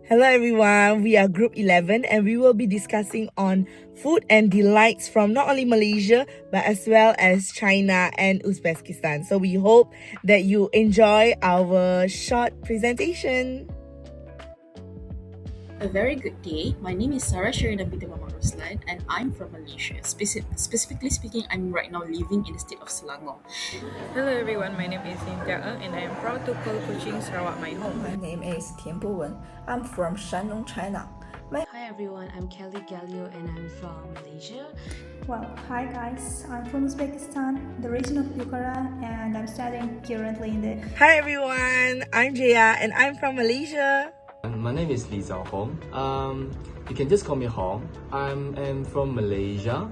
Hello everyone, we are Group 11 and we will be discussing on food and delights from not only Malaysia but as well as China and Uzbekistan. So we hope that you enjoy our short presentation. A very good day. My name is Sarah Sherina Binti Muhammad Ruslan and I'm from Malaysia. Specifically speaking, I'm right now living in the state of Selangor. Hello everyone, my name is Cynthia Ng and I am proud to call Kuching Sarawak my home. My name is Tian Bowen. I'm from Shandong, China. Hi everyone, I'm Kelly Galio and I'm from Malaysia. Well, hi guys, I'm from Uzbekistan, the region of Bukhara, and I'm studying currently in the... Hi everyone, I'm Jaya and I'm from Malaysia. My name is Lee Zhao Hong. You can just call me Hong. I'm from Malaysia.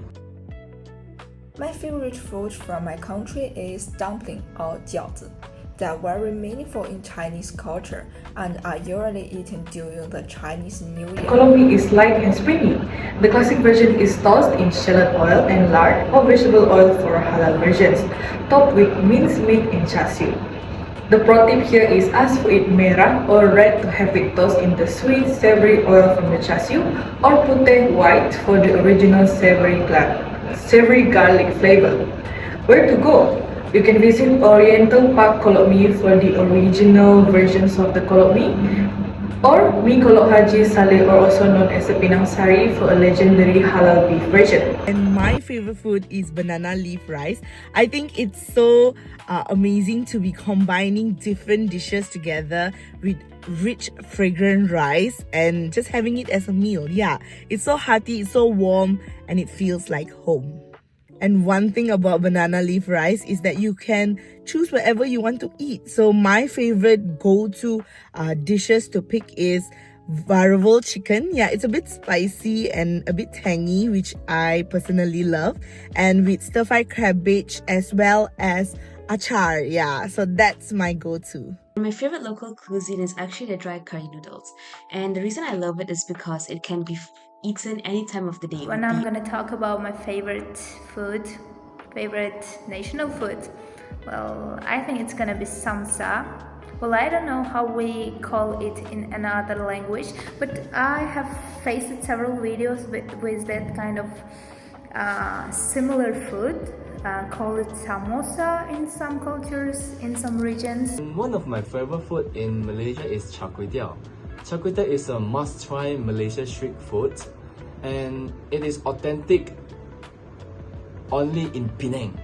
My favorite food from my country is dumpling or 饺子. They are very meaningful in Chinese culture and are usually eaten during the Chinese New Year. Colomi is light and springy. The classic version is tossed in shallot oil and lard or vegetable oil for halal versions, topped with minced meat and char siu. The pro tip here is ask for it merah or red to have it tossed in the sweet savory oil from the char siu, or putih white for the original savory garlic flavor. Where to go? You can visit Oriental Park Kolok Mi for the original versions of the kolok mi, or Mi Kolok Haji Saleh, or also known as the Pinang Sari, for a legendary halal beef version. And my favorite food is banana leaf rice. I think it's so amazing to be combining different dishes together with rich fragrant rice and just having it as a meal. Yeah, it's so hearty, it's so warm, and it feels like home. And one thing about banana leaf rice is that you can choose whatever you want to eat. So my favorite go-to dishes to pick is variable chicken. Yeah, it's a bit spicy and a bit tangy, which I personally love. And with stir-fried cabbage as well as achar. Yeah, so that's my go-to. My favorite local cuisine is actually the dry curry noodles. And the reason I love it is because it can be eaten any time of the day. When I'm gonna talk about my favorite national food, well, I think it's gonna be samsa. Well, I don't know how we call it in another language, but I have faced several videos with that kind of similar food. Call it samosa in some cultures, in some regions. One of my favorite food in Malaysia is char kway teow. Char kway teow is a must-try Malaysia street food, and it is authentic only in Penang,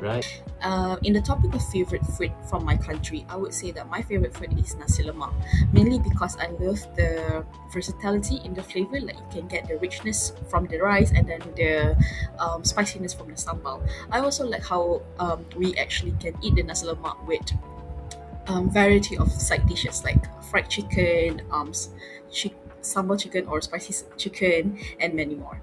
right? In the topic of favorite food from my country, I would say that my favorite food is nasi lemak, mainly because I love the versatility in the flavor. Like you can get the richness from the rice and then the spiciness from the sambal. I also like how we actually can eat the nasi lemak with variety of side dishes like fried chicken, sambal chicken or spicy chicken, and many more.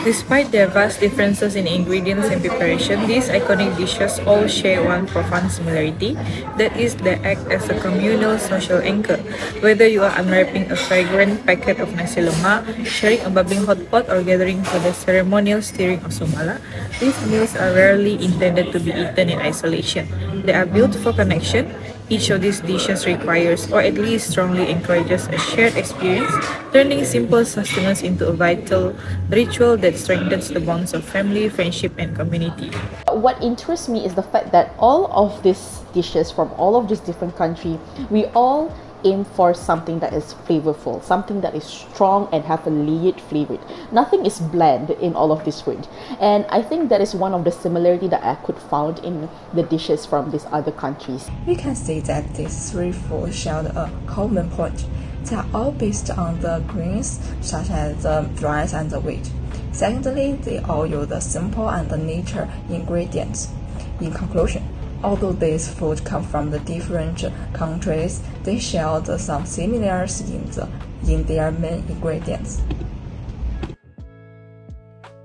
Despite their vast differences in ingredients and preparation, these iconic dishes all share one profound similarity, that is, they act as a communal social anchor. Whether you are unwrapping a fragrant packet of nasi lemak, sharing a bubbling hot pot, or gathering for the ceremonial stirring of sumala, these meals are rarely intended to be eaten in isolation. They are built for connection. Each of these dishes requires, or at least strongly encourages, a shared experience, turning simple sustenance into a vital ritual that strengthens the bonds of family, friendship, and community. What interests me is the fact that all of these dishes from all of these different countries, we all aim for something that is flavorful, something that is strong and have a layered flavor. Nothing is bland in all of this food, and I think that is one of the similarity that I could find in the dishes from these other countries. We can see that these three foods share a common point. They are all based on the grains such as the rice and the wheat. Secondly, they all use the simple and the nature ingredients. In conclusion, although these foods come from the different countries, they share some similarities in their main ingredients.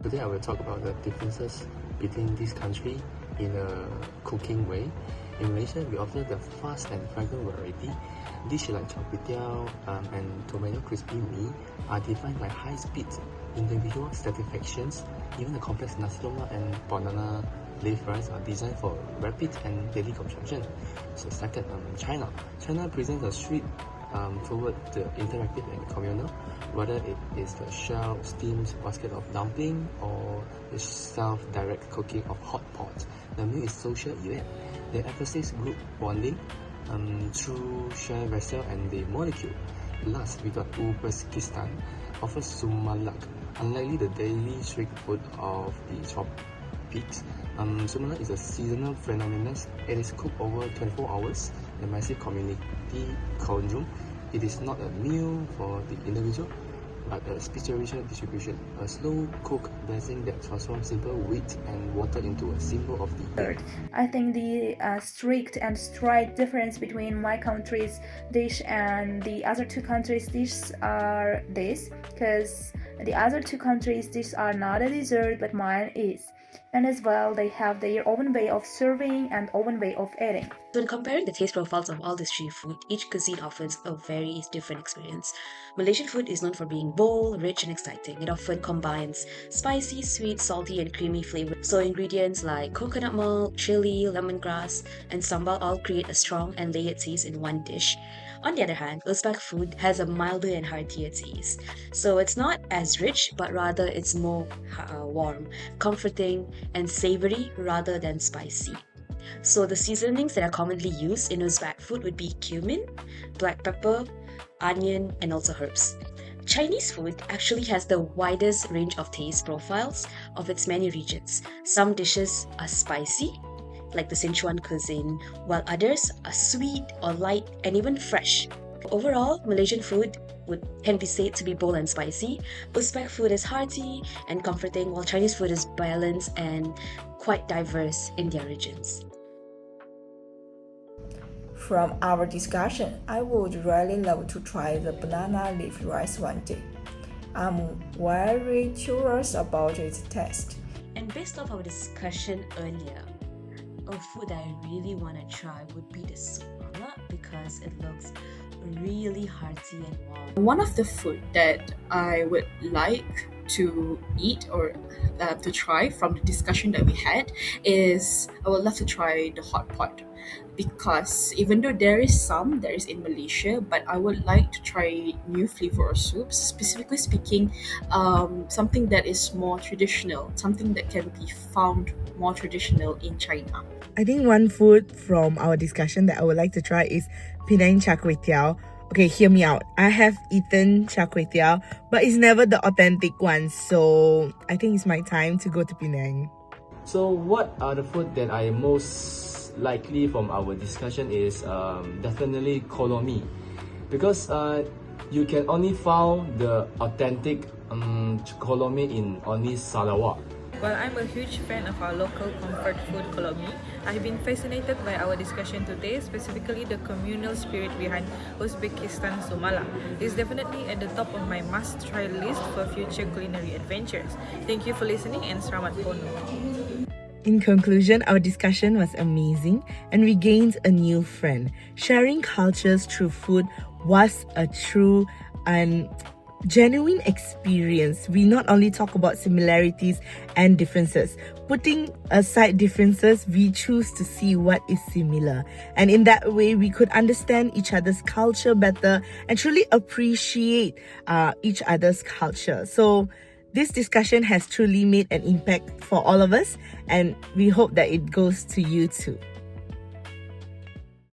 Today I will talk about the differences between these countries in a cooking way. In Malaysia, we offer the fast and fragrant variety. Dishes like char kway teow and tomato crispy mee are defined by high speed, individual satisfactions. Even the complex nasi lemak and banana leaf rice are designed for rapid and daily consumption. So second, China. China presents a street toward the interactive and communal, whether it is the shell steamed basket of dumpling or the self-direct cooking of hot pot. The meal is social event. They emphasize group bonding through shared vessel and the molecule. Last, we got Uzbekistan, offers sumalak, unlikely the daily street food of the tropics. Sumalak is a seasonal phenomenon. It is cooked over 24 hours in a massive community consume. It is not a meal for the individual, but a spiritual distribution, a slow cook blessing that transforms simple wheat and water into a symbol of the earth. I think the strict and straight difference between my country's dish and the other two countries' dishes are this, because the other two countries' dishes are not a dessert, but mine is. And as well, they have their own way of serving and own way of eating. So, in comparing the taste profiles of all these three food, each cuisine offers a very different experience. Malaysian food is known for being bold, rich, and exciting. It often combines spicy, sweet, salty, and creamy flavors. So, ingredients like coconut milk, chili, lemongrass, and sambal all create a strong and layered taste in one dish. On the other hand, Uzbek food has a milder and heartier taste. So, it's not as rich, but rather it's more warm, comforting, and savory rather than spicy. So the seasonings that are commonly used in Uzbek food would be cumin, black pepper, onion, and also herbs. Chinese food actually has the widest range of taste profiles of its many regions. Some dishes are spicy, like the Sichuan cuisine, while others are sweet or light and even fresh. Overall, Malaysian food can be said to be bold and spicy. Uzbek food is hearty and comforting, while Chinese food is balanced and quite diverse in their regions. From our discussion, I would really love to try the banana leaf rice one day. I'm very curious about its taste. And based off our discussion earlier, a food that I really want to try would be the sumala because it looks really hearty and warm. One of the food that I would like to eat or to try from the discussion that we had is I would love to try the hot pot, because even though there is in Malaysia, but I would like to try new flavor or soups, specifically speaking something that is more traditional, something that can be found more traditional in China. I think one food from our discussion that I would like to try is Penang char kway teow. Okay, hear me out. I have eaten char kway teow, but it's never the authentic one. So I think it's my time to go to Penang. So what are the food that I most likely from our discussion is definitely kolomi, because you can only find the authentic kolomi in only Sarawak. While I'm a huge fan of our local comfort food kolomi, I've been fascinated by our discussion today, specifically the communal spirit behind Uzbekistan Sumala. It's definitely at the top of my must-try list for future culinary adventures. Thank you for listening and selamat pono. In conclusion, our discussion was amazing and we gained a new friend. Sharing cultures through food was a true and genuine experience. We not only talk about similarities and differences. Putting aside differences, we choose to see what is similar. And in that way, we could understand each other's culture better and truly appreciate each other's culture. So this discussion has truly made an impact for all of us, and we hope that it goes to you too.